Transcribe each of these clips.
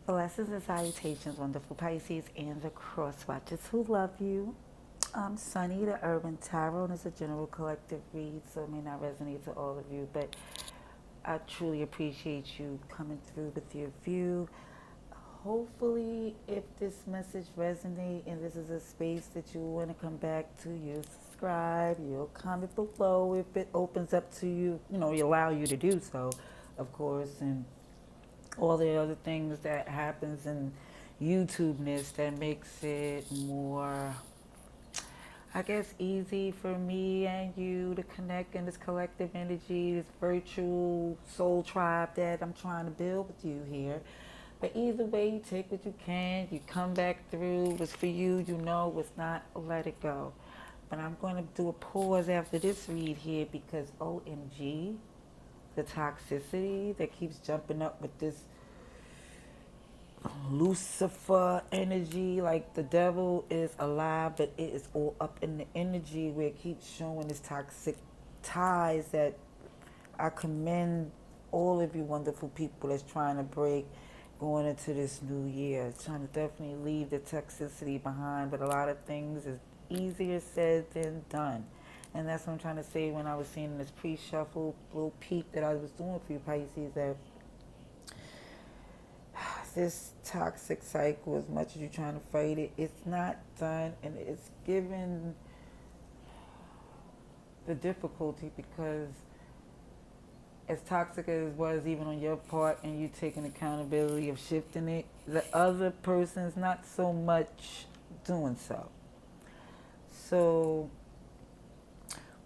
Blessings and salutations, wonderful Pisces and the cross watchers who love you. I'm Sunny, the Urban Tarot, and it's a general collective read, so it may not resonate to all of you, but I truly appreciate you coming through with your view. Hopefully, if this message resonates and this is a space that you want to come back to, you'll subscribe, you'll comment below if it opens up to you, allow you to do so, of course, and all the other things that happens in YouTube-ness that makes it more, I guess, easy for me and you to connect in this collective energy, this virtual soul tribe that I'm trying to build with you here. But either way, you take what you can, you come back through. What's for you, what's not, let it go. But I'm going to do a pause after this read here because OMG, the toxicity that keeps jumping up with this Lucifer energy, like the devil is alive, but it is all up in the energy where it keeps showing this toxic ties that I commend all of you wonderful people that's trying to break going into this new year, trying to definitely leave the toxicity behind, but a lot of things is easier said than done. And that's what I'm trying to say when I was seeing this pre-shuffle little peek that I was doing for you Pisces, that this toxic cycle, as much as you're trying to fight it, it's not done, and it's given the difficulty because as toxic as it was even on your part and you taking accountability of shifting it, the other person's not so much doing so. So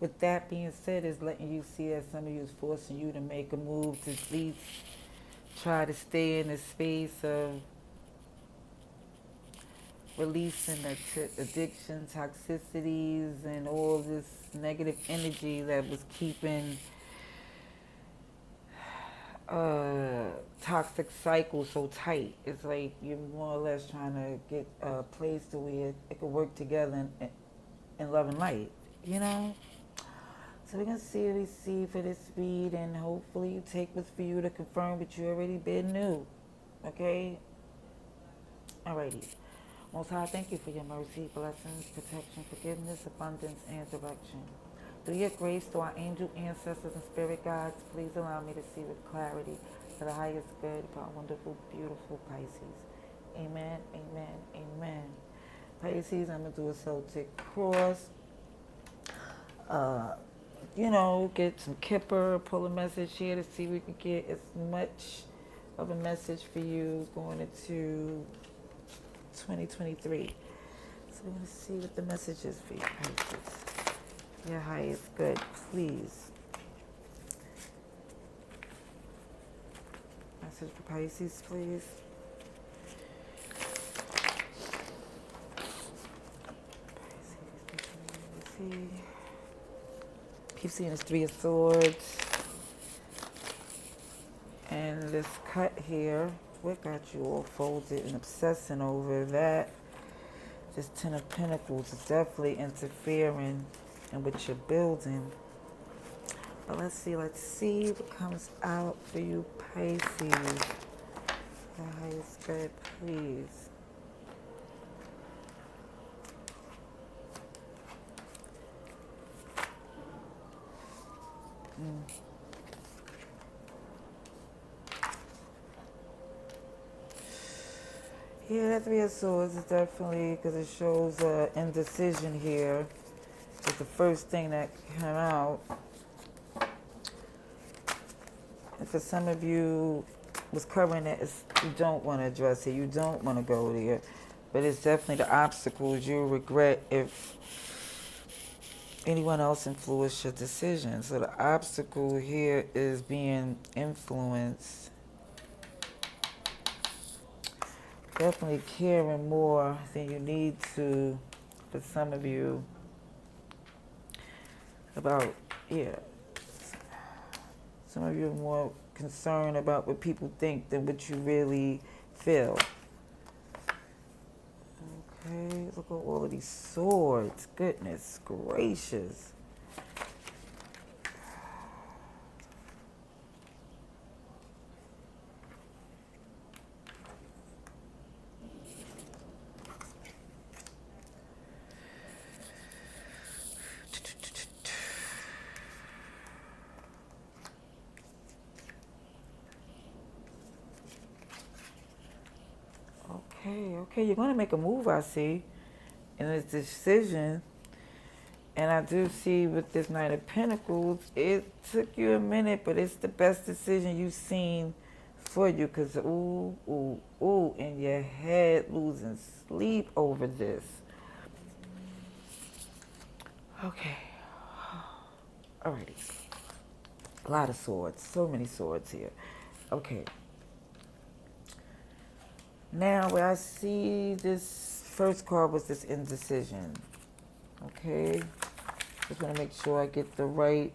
with that being said, is letting you see that some of you is forcing you to make a move to at least try to stay in a space of releasing the addiction, toxicities, and all this negative energy that was keeping toxic cycle so tight. It's like you're more or less trying to get a place to where it could work together in love and light, So we're going to see what we see for this read, and hopefully you take what's for you to confirm what you already been knew. Okay? Alrighty. Most High, thank you for your mercy, blessings, protection, forgiveness, abundance, and direction. Through your grace, through our angel ancestors and spirit guides, please allow me to see with clarity for the highest good for our wonderful, beautiful Pisces. Amen, amen, amen. Pisces, I'm going to do a Celtic cross. Get some kipper, pull a message here to see if we can get as much of a message for you going into 2023. So we're going to see what the message is for you, Pisces. Your highest good, please. Message for Pisces, please. Pisces, keep seeing this Three of Swords. And this cut here, what got you all folded and obsessing over that? This Ten of Pentacles is definitely interfering in what you're building. But let's see what comes out for you, Pisces. The highest good, please. Yeah, that Three of Swords is definitely, because it shows indecision here. It's the first thing that came out. And for some of you, was covering it, you don't want to address it. You don't want to go there. But it's definitely the obstacles you'll regret if anyone else influenced your decision. So the obstacle here is being influenced. Definitely caring more than you need to, for some of you, about, some of you are more concerned about what people think than what you really feel. Okay, look at all of these swords. Goodness gracious. Okay, you're going to make a move, I see, in this decision. And I do see with this Knight of Pentacles, it took you a minute, but it's the best decision you've seen for you. Because, in your head, losing sleep over this. Okay. Alrighty. A lot of swords. So many swords here. Okay. Now, where I see this first card was this indecision. Okay. Just want to make sure I get the right.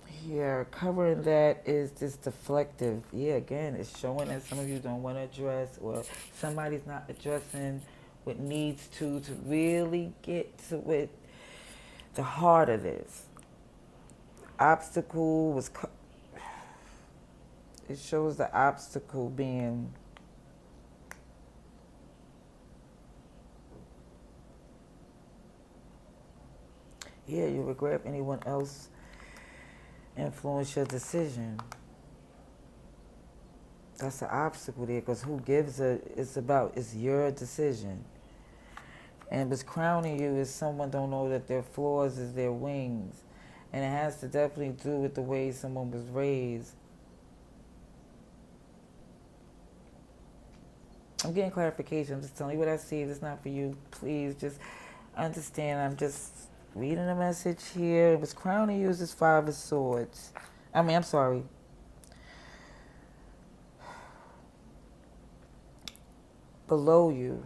Here, covering that is this deflective. Yeah, again, it's showing that some of you don't want to address, or somebody's not addressing what needs to really get to what the heart of this. Obstacle was, it shows the obstacle being you regret if anyone else influence your decision. That's the obstacle there, because who gives it's your decision. And what's crowning you is someone don't know that their flaws is their wings. And it has to definitely do with the way someone was raised. I'm getting clarification. I'm just telling you what I see. If it's not for you, please just understand. I'm just reading a message here. What's crowning you is this Five of Swords. I'm sorry. Below you.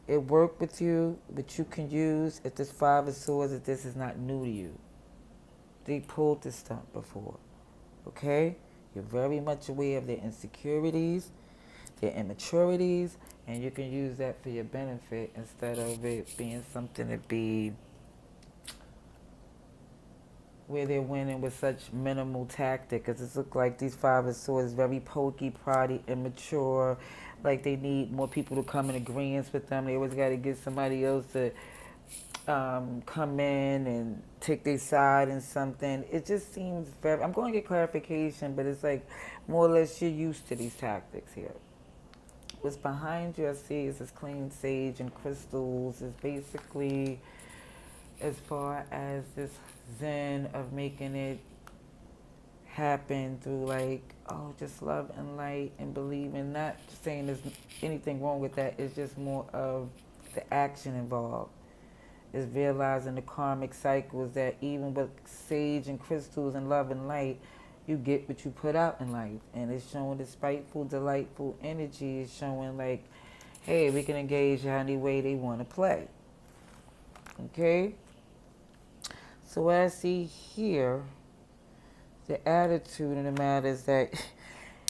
It worked with you, but you can use if this Five of Swords, if this is not new to you. They pulled this stunt before. Okay? You're very much aware of their insecurities, their immaturities, and you can use that for your benefit instead of it being something to be where they're winning with such minimal tactic. Because it looks like these Five of Swords very pokey, proddy, immature, like they need more people to come in agreement with them. They always got to get somebody else to come in and take their side in something. It just seems very, I'm going to get clarification, but it's like more or less you're used to these tactics here. What's behind you, I see, is this clean sage and crystals. Is basically as far as this zen of making it happen through just love and light and believing. Not saying there's anything wrong with that. It's just more of the action involved. Is realizing the karmic cycles that even with sage and crystals and love and light, you get what you put out in life. And it's showing this spiteful, delightful energy. Is showing like, hey, we can engage any way they want to play. Okay? So what I see here, the attitude in the matter is that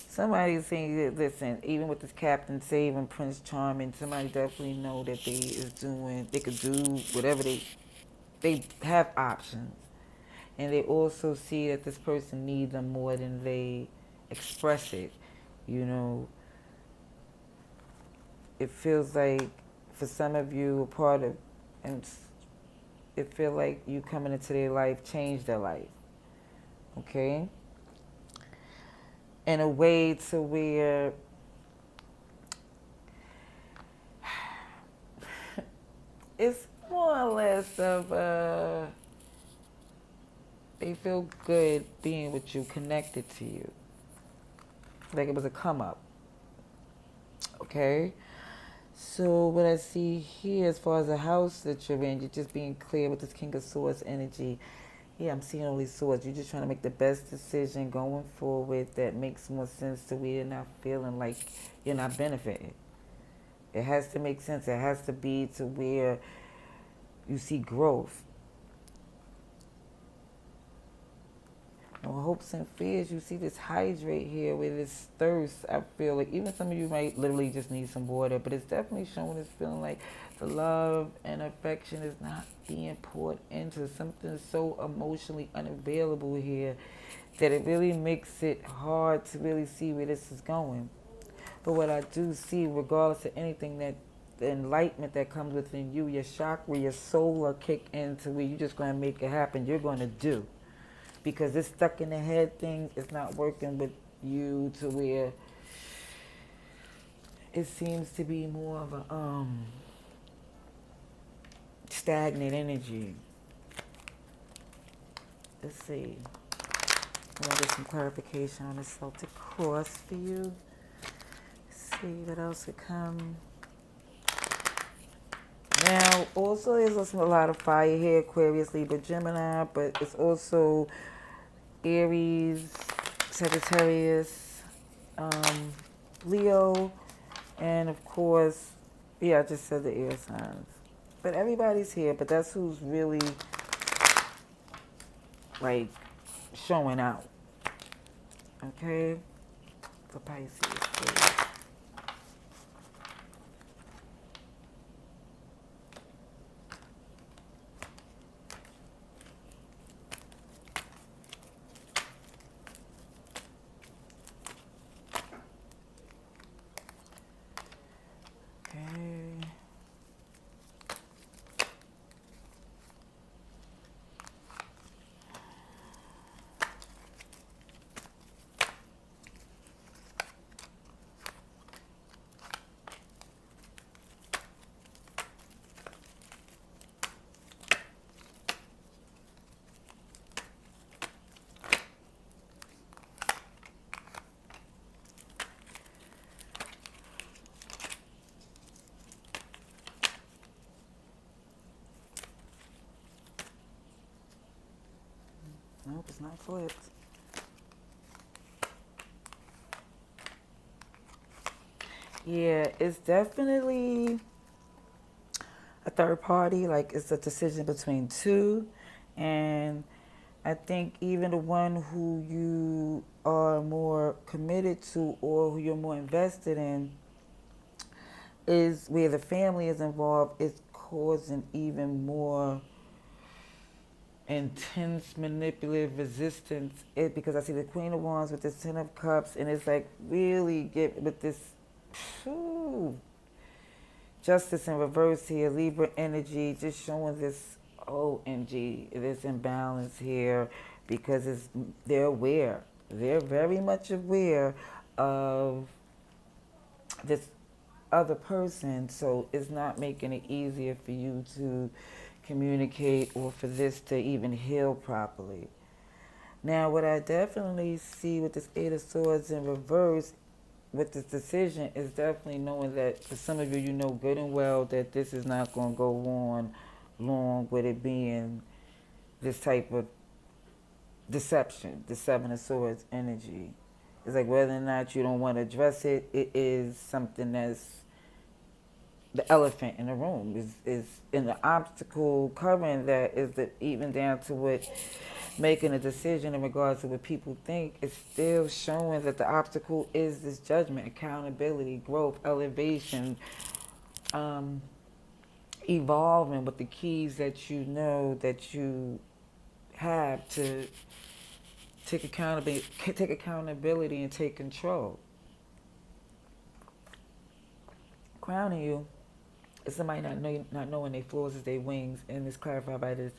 somebody's saying, listen, even with this Captain Save and Prince Charming, somebody definitely know that they could do whatever they have options. And they also see that this person needs them more than they express it. You know, it feels like for some of you, a part of, and it feels like you coming into their life changed their life. Okay? In a way to where it's more or less of they feel good being with you, connected to you. Like it was a come up. Okay? So what I see here as far as the house that you're in, you're just being clear with this King of Swords energy. Yeah, I'm seeing all these swords. You're just trying to make the best decision going forward that makes more sense to where you're not feeling like you're not benefiting. It has to make sense. It has to be to where you see growth. No hopes and fears. You see this hydrate here with this thirst. I feel like even some of you might literally just need some water, but it's definitely showing this feeling like the love and affection is not being poured into something so emotionally unavailable here that it really makes it hard to really see where this is going. But what I do see, regardless of anything, that the enlightenment that comes within you, your chakra, your soul will kick into where you're just going to make it happen. You're going to do. Because this stuck in the head thing is not working with you to where it seems to be more of a stagnant energy. Let's see. I want to get some clarification on the Celtic cross for you. Let's see what else would come. Now, also there's also a lot of fire here, Aquarius, Libra, Gemini, but it's also Aries, Sagittarius, Leo, and of course, yeah, I just said the air signs. But everybody's here, but that's who's really, like, showing out. Okay? For Pisces, please. Okay. Nope, it's not flipped. Yeah, it's definitely a third party. Like, it's a decision between two. And I think even the one who you are more committed to or who you're more invested in is where the family is involved, is causing even more intense manipulative resistance. Because I see the Queen of Wands with this Ten of Cups, and it's like really get with this whew, Justice in reverse here, Libra energy, just showing this OMG, this imbalance here, because they're aware. They're very much aware of this other person, so it's not making it easier for you to communicate or for this to even heal properly. Now, what I definitely see with this Eight of Swords in reverse with this decision is definitely knowing that for some of you, you know good and well that this is not going to go on long with it being this type of deception, the Seven of Swords energy. It's like whether or not you don't want to address it, it is something that's the elephant in the room, is in the obstacle covering that is the, even down to what making a decision in regards to what people think, is still showing that the obstacle is this judgment, accountability, growth, elevation, evolving with the keys that you know that you have to take accountability and take control. Crowning you is somebody not knowing their flaws is their wings, and it's clarified by this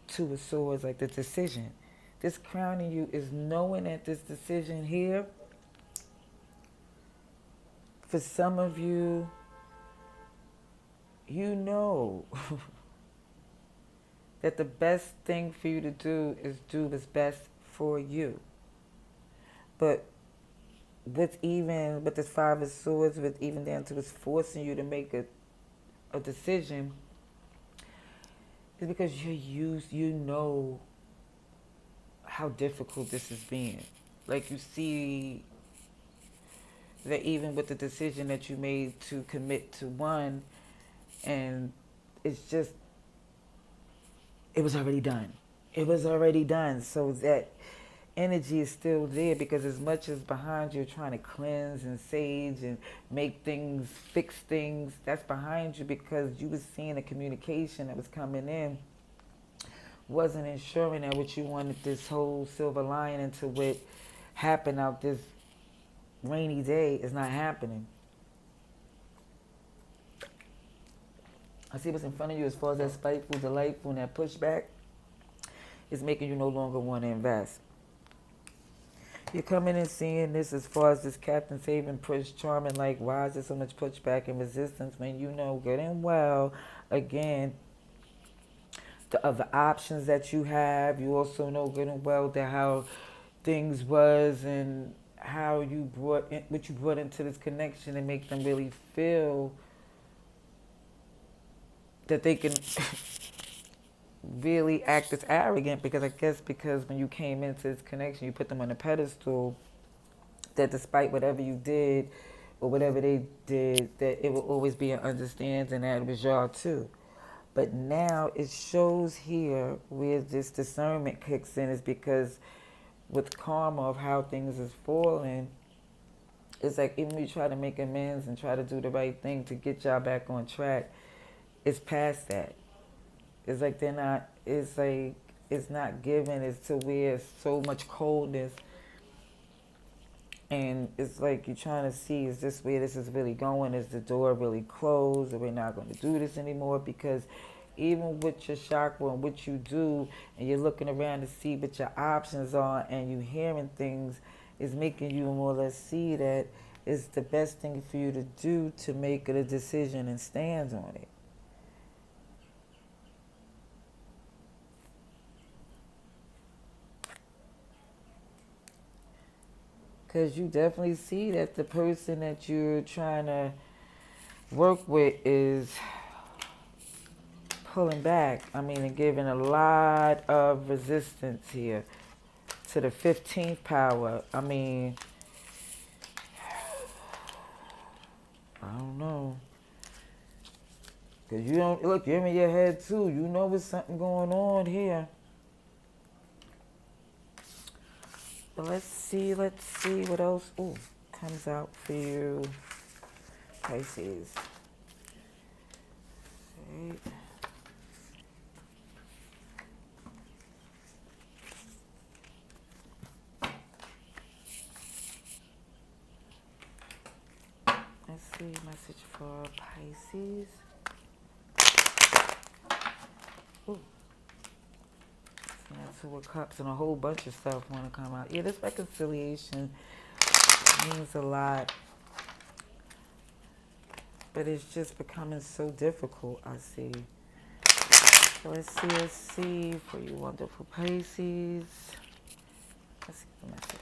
Two of Swords, like the decision. This crowning you is knowing that this decision here, for some of you, you know that the best thing for you to do is do what's best for you. But with this Five of Swords, with even down to it's forcing you to make a decision, is because you know how difficult this is being. Like, you see that even with the decision that you made to commit to one, and it's just, it was already done. It was already done. So that energy is still there, because as much as behind you trying to cleanse and sage and make things, fix things, that's behind you because you was seeing a communication that was coming in wasn't ensuring that what you wanted, this whole silver lining to what happened out this rainy day, is not happening. I see what's in front of you as far as that spiteful, delightful, and that pushback is making you no longer want to invest. You're coming and seeing this as far as this Captain Saving Prince Charming, like, why is there so much pushback and resistance when you know good and well, again, the other options that you have. You also know good and well that how things was and how you brought in, what you brought into this connection and make them really feel that they can really act as arrogant, because I guess because when you came into this connection, you put them on a pedestal that despite whatever you did or whatever they did, that it will always be an understanding that it was y'all too. But now it shows here where this discernment kicks in is because with karma of how things is falling, it's like even when you try to make amends and try to do the right thing to get y'all back on track, it's past that. It's like they're not, it's like, it's not given. It's to where it's so much coldness. And it's like you're trying to see, is this where this is really going? Is the door really closed? Are we not going to do this anymore? Because even with your chakra and what you do, and you're looking around to see what your options are, and you hearing things, is making you more or less see that it's the best thing for you to do to make it a decision and stand on it. Because you definitely see that the person that you're trying to work with is pulling back. I mean, and giving a lot of resistance here to the 15th power. I mean, I don't know. Because you don't, look, you're in your head too. You know there's something going on here. But let's see what else comes out for you, Pisces. Right. Let's see, message for Pisces. Ooh. Two of Cups and a whole bunch of stuff want to come out. Yeah, this reconciliation means a lot. But it's just becoming so difficult, I see. So let's see for you wonderful Pisces. Let's see the message.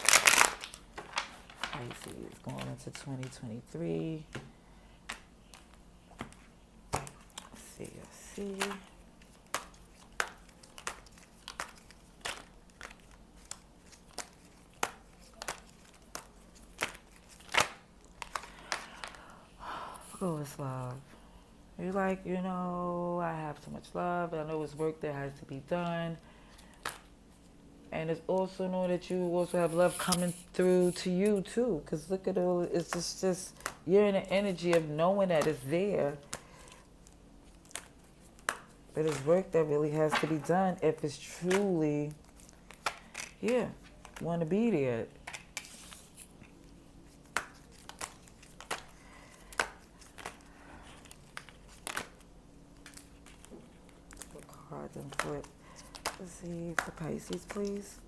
Pisces going into 2023. Let's see. Oh, it's love. You're like, I have so much love, but I know it's work that has to be done. And it's also know that you also have love coming through to you too. Because look at all, it's just you're in the energy of knowing that it's there. But it's work that really has to be done if it's truly, want to be there. Cards and flip. Let's see for Pisces, please.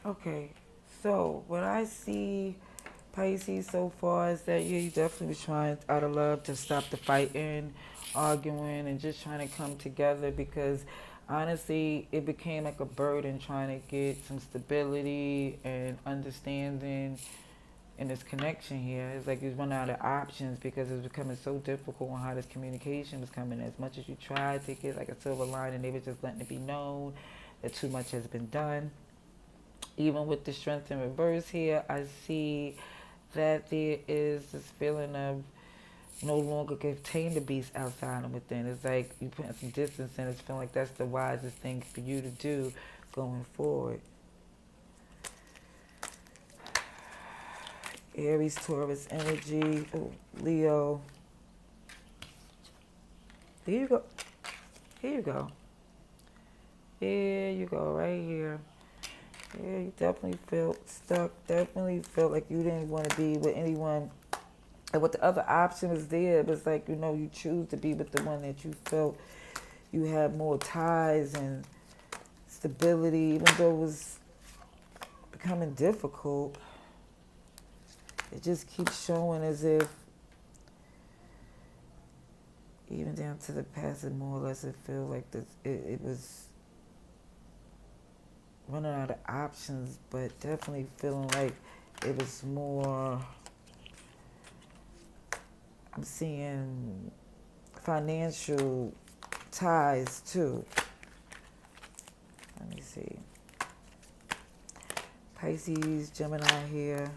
Okay, so what I see, Pisces, so far is that you definitely was trying out of love to stop the fighting, arguing, and just trying to come together, because honestly, it became like a burden trying to get some stability and understanding in this connection here. It's like you run out of options because it's becoming so difficult on how this communication was coming. As much as you tried to get like a silver line, and they were just letting it be known that too much has been done. Even with the strength in reverse here, I see that there is this feeling of no longer contain the beast outside and within. It's like you putting some distance in. It's feeling like that's the wisest thing for you to do going forward. Aries, Taurus energy. Oh, Leo. Here you go. Here you go. Here you go, right here. Yeah, you definitely felt stuck. Definitely felt like you didn't want to be with anyone. And what the other option was there, it was like, you choose to be with the one that you felt you had more ties and stability, even though it was becoming difficult. It just keeps showing as if, even down to the past, and more or less, it feels like it was running out of options, but definitely feeling like it was more. I'm seeing financial ties too. Let me see. Pisces, Gemini here.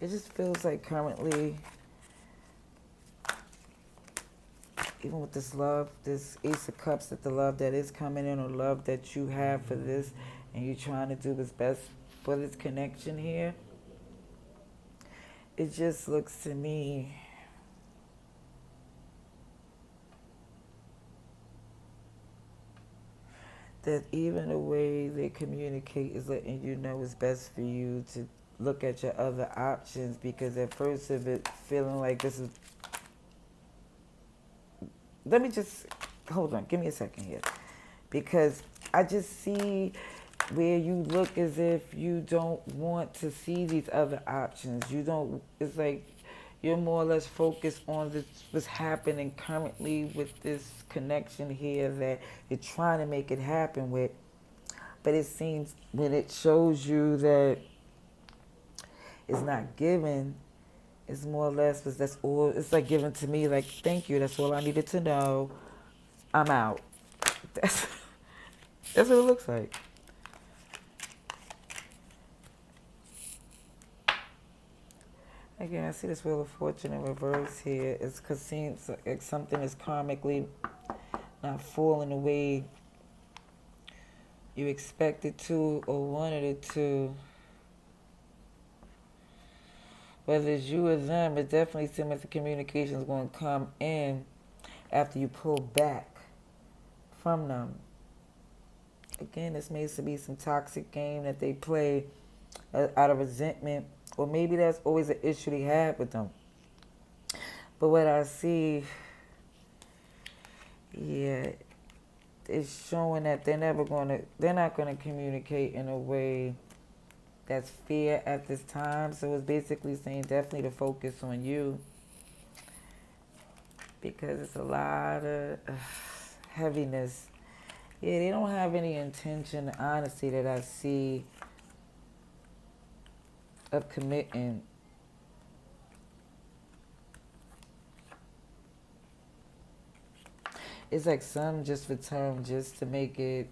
It just feels like currently, even with this love, this Ace of Cups, that the love that is coming in, or love that you have for this, and you're trying to do what's best for this connection here, it just looks to me that even the way they communicate is letting you know it's best for you to look at your other options, because at first of it feeling like this is, let me just, hold on, give me a second here, because I just see where you look as if you don't want to see these other options. You don't, it's like you're more or less focused on this, what's happening currently with this connection here that you're trying to make it happen with. But it seems when it shows you that it's not given, it's more or less, because that's all, it's like given to me, like, thank you, that's all I needed to know. I'm out. That's, that's what it looks like. Again, I see this Wheel of Fortune in reverse here. It's because seems like something is karmically not falling the way you expected to or wanted it to. Whether it's you or them, it definitely seems like the communication is going to come in after you pull back from them. Again, this may be some toxic game that they play out of resentment, or maybe that's always an issue they had with them. But what I see, yeah, it's showing that they're not gonna communicate in a way that's fair at this time. So it's basically saying definitely to focus on you, because it's a lot of heaviness. Yeah, they don't have any intention, honestly, that I see of committing. It's like some just return just to make it,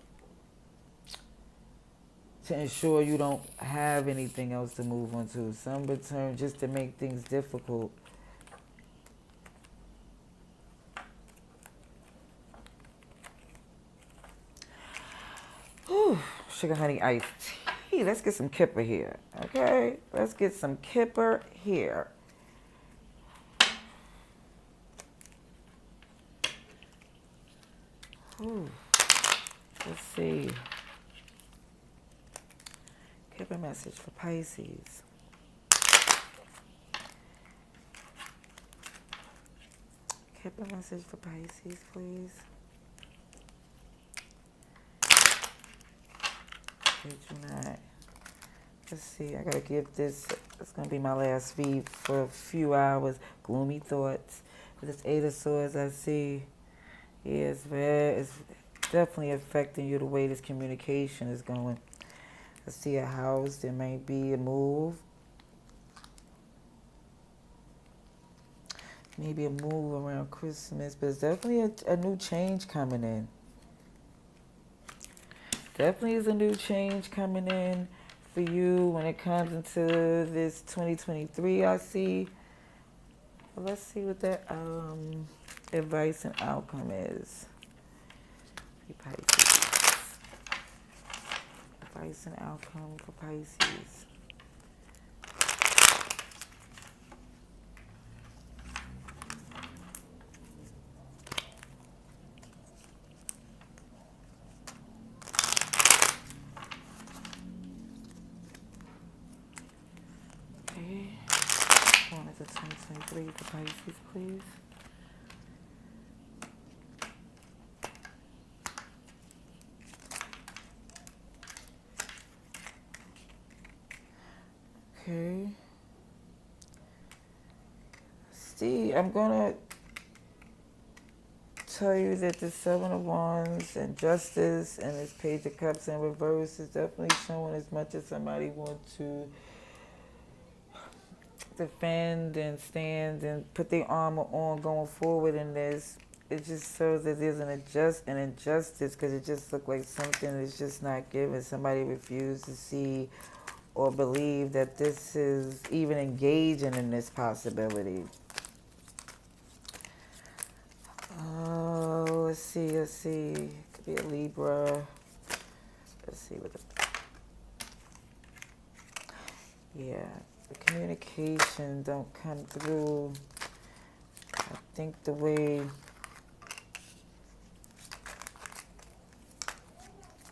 to ensure you don't have anything else to move on to. Some return just to make things difficult. Whew, sugar honey iced tea. Let's get some kipper here, okay? Let's get some kipper here. Whew. Let's see. Kipper message for Pisces. Kipper message for Pisces, please. Did you not? Let's see, I gotta give this, it's gonna be my last feed for a few hours. Gloomy thoughts. With this Eight of Swords, I see, yeah, it's definitely affecting you the way this communication is going. I see a house, there may be a move. Maybe a move around Christmas, but it's definitely a new change coming in. Definitely is a new change coming in for you when it comes into this 2023, I see. Well, let's see what that advice and outcome is. Pisces. Advice and outcome for Pisces. Okay. Going into 2023 for Pisces, please. Okay. See, I'm gonna tell you that the Seven of Wands and Justice and this Page of Cups in reverse is definitely showing as much as somebody wants to defend and stand and put their armor on going forward in this. It just shows that there's an injustice because it just looked like something is just not given. Somebody refused to see or believe that this is even engaging in this possibility. Oh, let's see. Could be a Libra. Let's see what the... Yeah, the communication don't come through. I think the way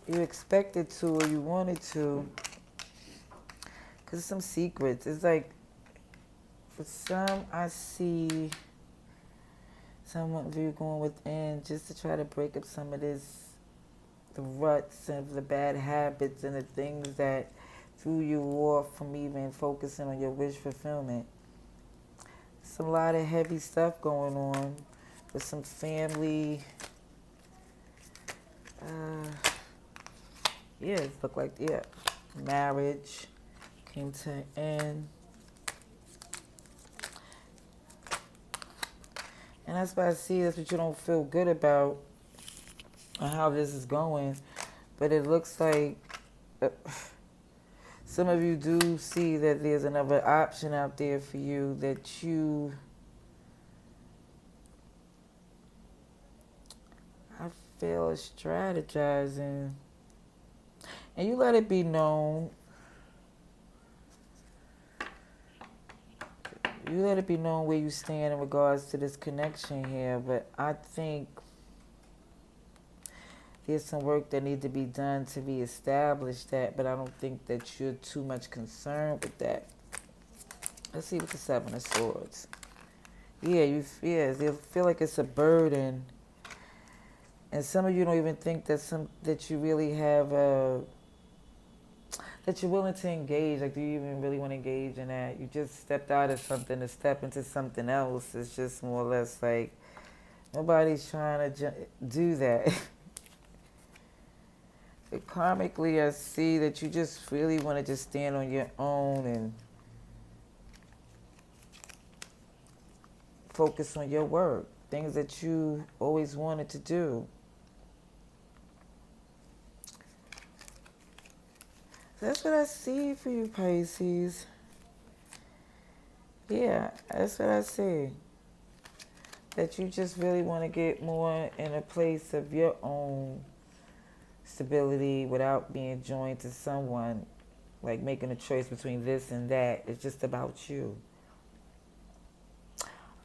you expected to or you wanted to, because some secrets. It's like, for some, I see some of you going within just to try to break up some of this, the ruts and the bad habits and the things that threw you off from even focusing on your wish fulfillment. It's a lot of heavy stuff going on with some family. Yeah, it looked like, yeah, marriage came to an end. And that's why I see that's what you don't feel good about how this is going. But it looks like some of you do see that there's another option out there for you that you, I feel, is strategizing. And you let it be known. You let it be known where you stand in regards to this connection here. But I think there's some work that needs to be done to reestablish that. But I don't think that you're too much concerned with that. Let's see with the Seven of Swords. Yeah, you feel like it's a burden. And some of you don't even think that you really have that you're willing to engage. Like, do you even really want to engage in that? You just stepped out of something to step into something else. It's just more or less like nobody's trying to do that. But karmically, I see that you just really want to just stand on your own and focus on your work, things that you always wanted to do. That's what I see for you, Pisces. Yeah, that's what I see. That you just really want to get more in a place of your own stability without being joined to someone, like making a choice between this and that. It's just about you.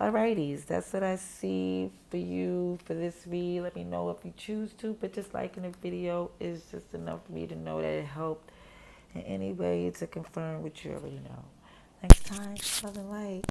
Alrighties, that's what I see for you for this read. Let me know if you choose to, but just liking the video is just enough for me to know that it helped in any way to confirm what you already know. Next time, love and light.